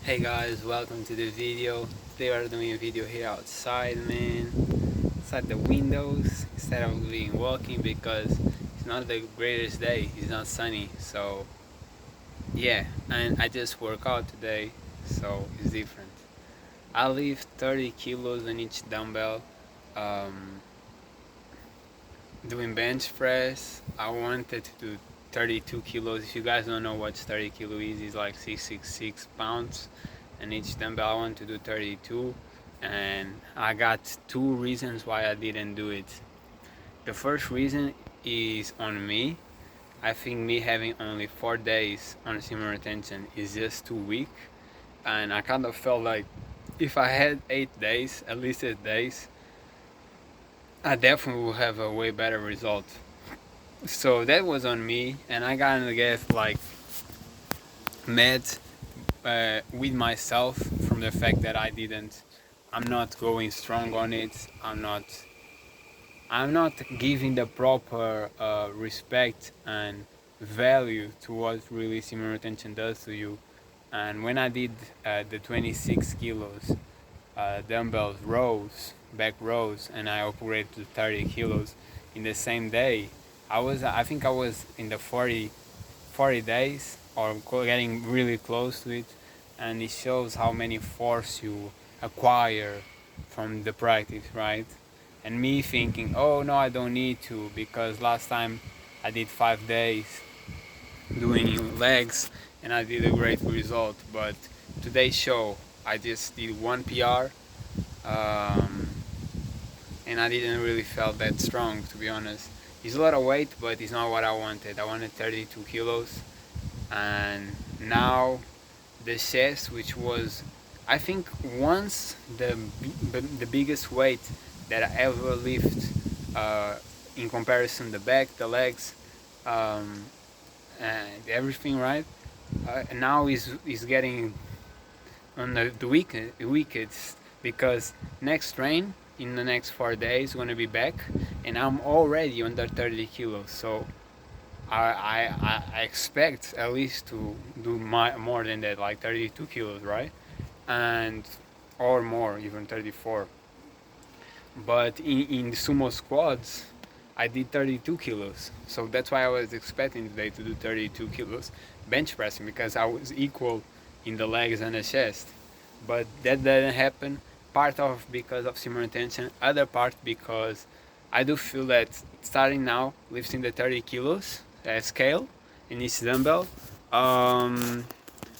Hey guys, welcome to the video. Today we're doing a video here outside, man. Outside the windows instead of being walking because it's not the greatest day. It's not sunny, so yeah. And I just work out today, so it's different. I lift 30 kilos on each dumbbell. Um, Doing bench press, I wanted to do 32 kilos. If you guys don't know what 30 kilo is, it's like 666 pounds. And each dumbbell I want to do 32. And I got two reasons why I didn't do it. The first reason is on me. I think me having only 4 days on semen retention is just too weak. And I kind of felt like if I had 8 days, at least 8 days, I definitely will have a way better result. So that was on me, and I kind of get like mad with myself from the fact that I'm not going strong on it. I'm not giving the proper respect and value to what really semen retention does to you. And when I did the 26 kilos dumbbell rows, back rows, and I upgraded to 30 kilos in the same day, I think I was in the 40 days or getting really close to it, and it shows how many force you acquire from the practice, right? And me thinking, oh no, I don't need to, because last time I did 5 days doing legs and I did a great result. But today's show I just did one PR, um, and I didn't really feel that strong, to be honest. It's a lot of weight, but it's not what I wanted. I wanted 32 kilos, and now the chest, which was, I think, once the biggest weight that I ever lift, in comparison the back, the legs, um, and everything, right? Now is getting on the weakest, because next train in the next 4 days gonna be back, and I'm already under 30 kilos. So I expect at least to do more than that, like 32 kilos, right? And or more, even 34. But in sumo squats, I did 32 kilos. So that's why I was expecting today to do 32 kilos bench pressing, because I was equal in the legs and the chest. But that didn't happen. Part of because of semen retention, other part because I do feel that starting now, lifting the 30 kilos scale in each dumbbell, I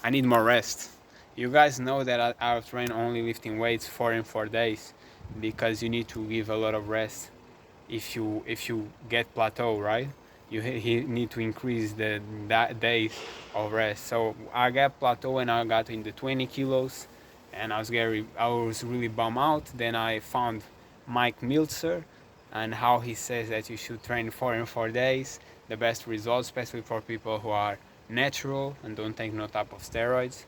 need more rest. You guys know that I train only lifting weights 4 days, because you need to give a lot of rest if you get plateau, right? You need to increase the days of rest. So I got plateau and I got in the 20 kilos, and I was really bummed out. Then I found Mike Miltzer and how he says that you should train 4 days, the best results, especially for people who are natural and don't take no type of steroids.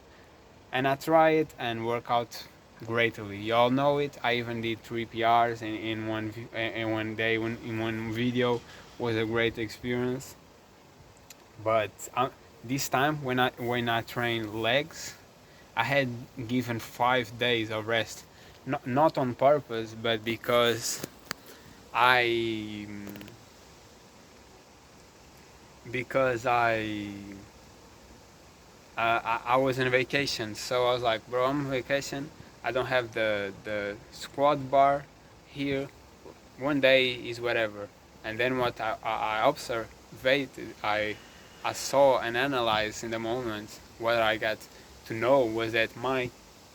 And I try it and work out greatly. Y'all know it. I even did 3 PRs in one day, in one video. Was a great experience. But this time when I trained legs, I had given 5 days of rest, not on purpose, but because I because I was on vacation, so I was like, bro, I'm on vacation. I don't have the squat bar here. One day is whatever. And then what I observed, I saw and analyzed in the moment. What I got to know was that my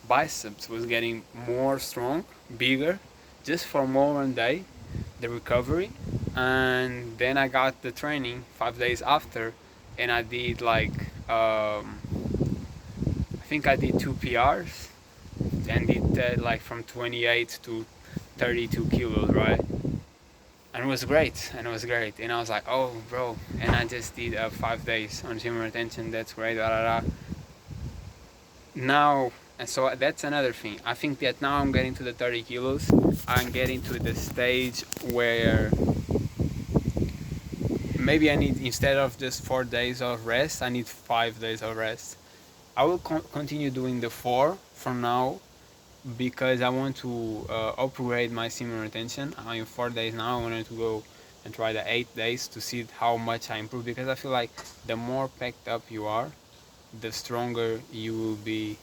biceps was getting more strong, bigger, just for more one day, the recovery. And then I got the training 5 days after, and I did like I think I did 2 PRs and did that like from 28 to 32 kilos, right? And it was great, and I was like, oh bro, and I just did 5 days on gym retention. That's great, da da da. Now, and so that's another thing. I think that now I'm getting to the 30 kilos. I'm getting to the stage where maybe I need, instead of just 4 days of rest, I need 5 days of rest. I will continue doing the 4 for now, because I want to upgrade my semen retention. I'm in 4 days now. I wanted to go and try the 8 days to see how much I improve, because I feel like the more packed up you are, the stronger you will be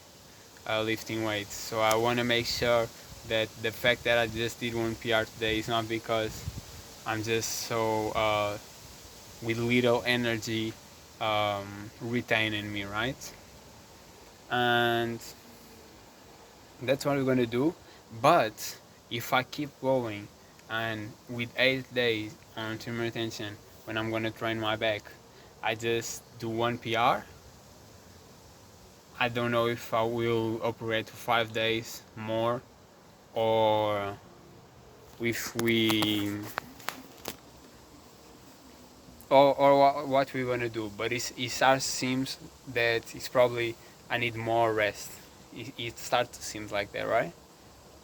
lifting weights. So I want to make sure that the fact that I just did 1 PR today is not because I'm just so with little energy retaining me, right? And that's what we're gonna do. But if I keep going, and with 8 days on team retention, when I'm gonna train my back, I just do 1 PR, I don't know if I will operate for 5 days more, or if we or what we're gonna do. But it starts seems that it's probably I need more rest. It starts to seem like that, right?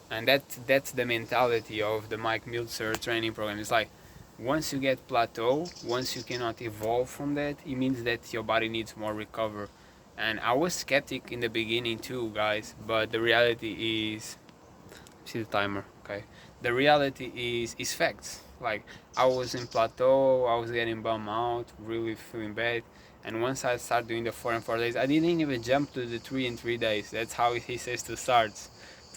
And that's the mentality of the Mike Miltzer training program. It's like, once you get plateau, once you cannot evolve from that, it means that your body needs more recover. And I was skeptic in the beginning too, guys, but the reality is, see the timer, okay? The reality is facts. Like, I was in plateau, I was getting bummed out, really feeling bad. And once I started doing the 4 and 4 days, I didn't even jump to the 3 and 3 days. That's how he says to start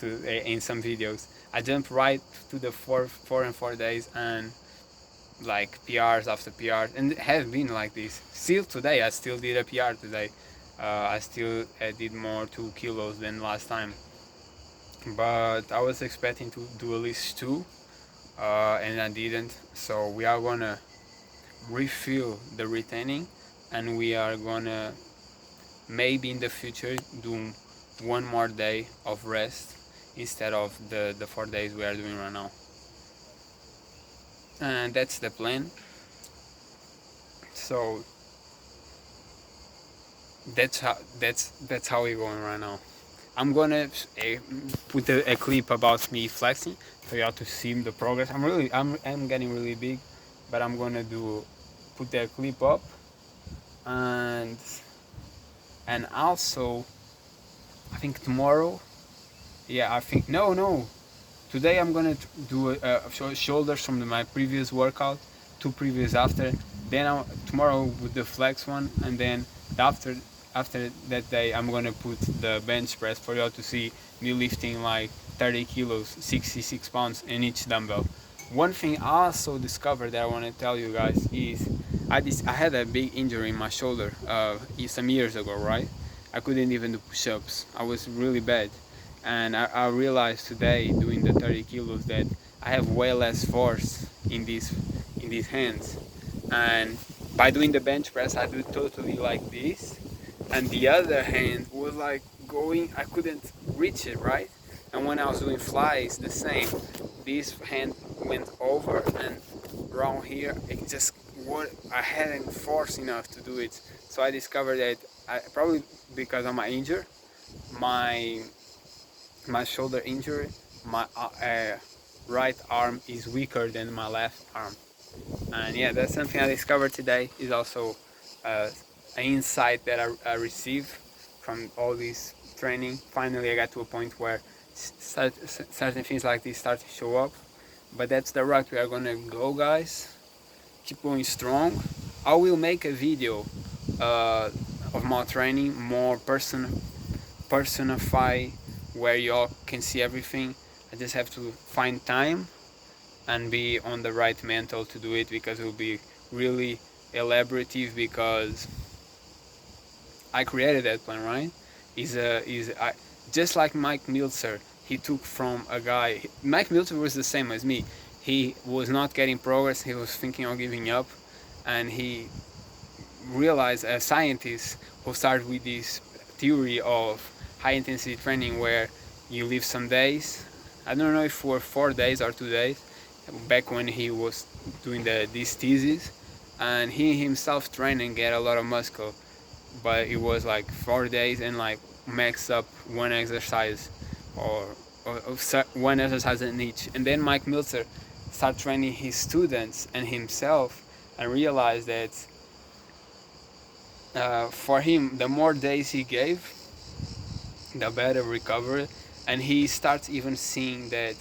in some videos. I jumped right to the 4 and 4 days, and like PRs after PRs, and it has been like this. Still today, I still did a PR today. I still did more 2 kilos than last time. But I was expecting to do at least 2, and I didn't. So we are gonna refill the retaining, and we are gonna maybe in the future do 1 more day of rest instead of the 4 days we are doing right now. And that's the plan. So that's how we're going right now. I'm gonna put a clip about me flexing for y'all to see the progress. I'm getting really big, but I'm gonna put that clip up, and also I think tomorrow. Yeah, I think no. Today I'm gonna do shoulders from my previous workout, 2 previous after. Then tomorrow with the flex one, and then after that day I'm gonna put the bench press for y'all to see me lifting like 30 kilos, 66 pounds in each dumbbell. One thing I also discovered that I want to tell you guys is I had a big injury in my shoulder some years ago, right? I couldn't even do push-ups. I was really bad. And I realized today doing the 30 kilos that I have way less force in these hands. And by doing the bench press, I do totally like this, and the other hand was like going, I couldn't reach it, right? And when I was doing flies, the same. This hand went over, and around here, it just I hadn't force enough to do it. So I discovered that probably because of my injury, my shoulder injury, my right arm is weaker than my left arm. And yeah, that's something I discovered today. Is also an insight that I received from all this training. Finally, I got to a point where certain things like this start to show up. But that's the route we are gonna go, guys. Keep going strong. I will make a video of my training, more personify, where y'all can see everything. I just have to find time and be on the right mental to do it, because it will be really elaborative, because I created that plan, right? Just like Mike Miltzer, he took from a guy. Mike Miltzer was the same as me. He was not getting progress. He was thinking of giving up, and he realized, a scientist who started with this theory of high intensity training, where you live some days. I don't know if for 4 days or 2 days, back when he was doing this thesis, and he himself trained and get a lot of muscle, but it was like 4 days and like max up one exercise or one exercise in each. And then Mike Miltzer started training his students and himself, and realized that for him, the more days he gave, the better recovery, and he starts even seeing that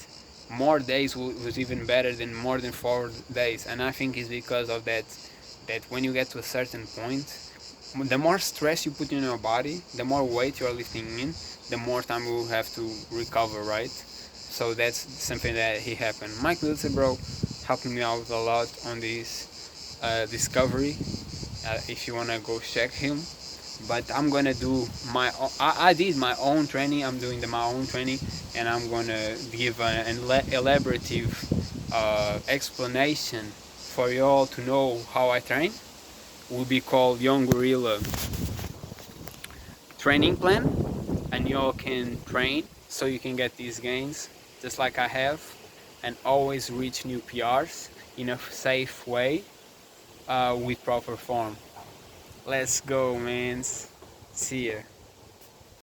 more days was even better than more than 4 days. And I think it's because of that, that when you get to a certain point, the more stress you put in your body, the more weight you're lifting in, the more time you will have to recover, right? So that's something that he happened. Mike Wilson, bro, helped me out a lot on this discovery. If you wanna go check him, but I'm gonna do I did my own training. I'm doing my own training, and I'm gonna give an elaborative explanation for you all to know how I train. Will be called Young Gorilla Training Plan, and you all can train so you can get these gains just like I have, and always reach new PRs in a safe way with proper form. Let's go, man. See ya.